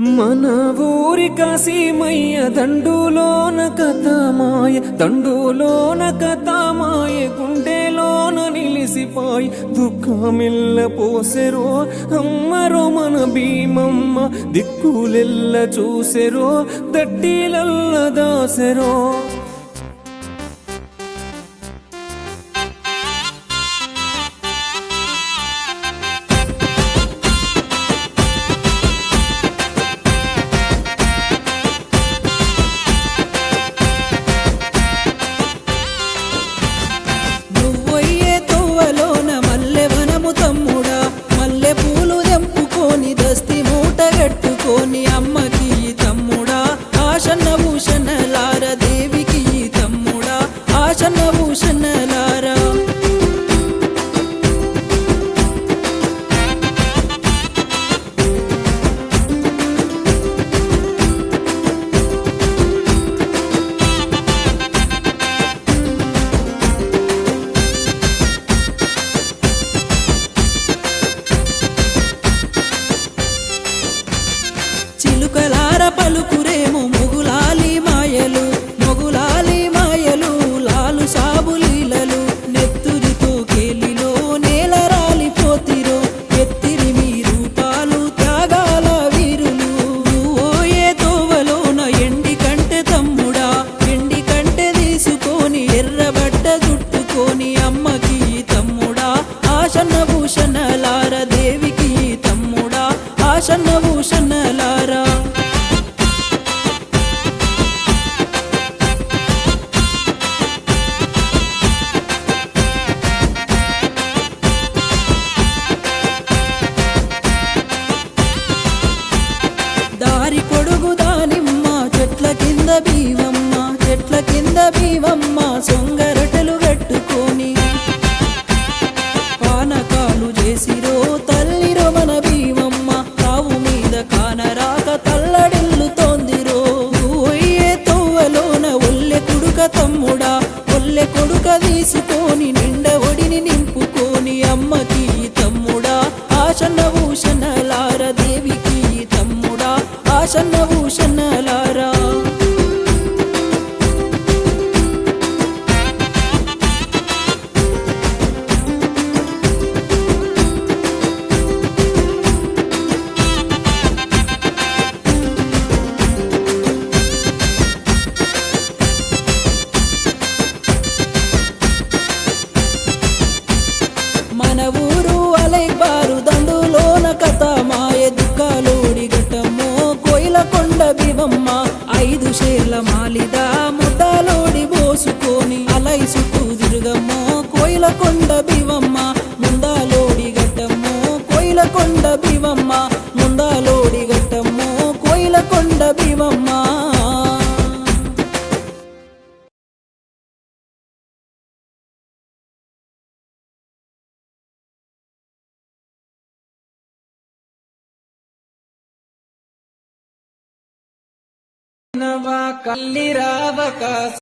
మన ఊరి కాశీమయ్య దండులోన కథమాయ దండులోన కథమాయ గుండెలోన నిలిసిపాయ్ దుఃఖమిల్ల పోసెరో అమ్మరో మన భీమమ్మ దిక్కులెల్ల చూసెరో దట్టిలల్ల దాసెరో అమ్మకి తమ్ముడా ఆశన్న భూషణలార దేవికి తమ్ముడా ఆశన్న భూషణలారా చిలుకలార పలుకురేమో మొగులాలి మాయలు మొగులాలి మాయలు లాలు సాబులీలలు నెత్తురితో కేలిలో నేల రాలిపోతిరో ఎత్తిరి మీ రూపాలు త్యాగాల వీరులు ఓయే తోవలోన ఎండి కంటె తమ్ముడా ఎండి కంటె తీసుకొని ఎర్రబట్ట జుట్టుకొని అమ్మకి తమ్ముడా ఆశన్న భూషణలార దేవికి తమ్ముడా ఆశన్న భూషణలారా దారి పొడుగు దానిమ్మ చెట్ల కింద బీవమ్మ చెట్ల కింద బీవమ్మ సొంగరటలు కట్టుకొని పానకాలు చేసిరో తల్లిరో మన భీమమ్మ తావు మీద కానరాక తల్లడిల్లుతోందిరో ఓయే తోవలోన ఒల్లె కుడుక తమ్ముడా ఒల్లె కొడుక తీసుకొని నిండ ఒడిని నింపుకొని అమ్మకి తమ్ముడా ఆశన్న భూషణలార దేవికి తమ్ముడా ఆశన్న భూషణలారా మన ఊరు అలైబారు దండులోన కథ మాయ దుఃఖాలోడి ఘటమ్మో కోయిల కొండ బివమ్మ 5 షేర్ల మాలిద ముద్దాలోడి పోసుకొని అలై చుట్టూ తిరుగమ్మో కోయిల కొండ బివమ్మ ముందాలోడి ఘటమ్మో కోయిల కొండ బివమ్మ ముందాలోడి ఘటమ్మో కోయిల కొండ బివమ్మ నవా కల్లి రావక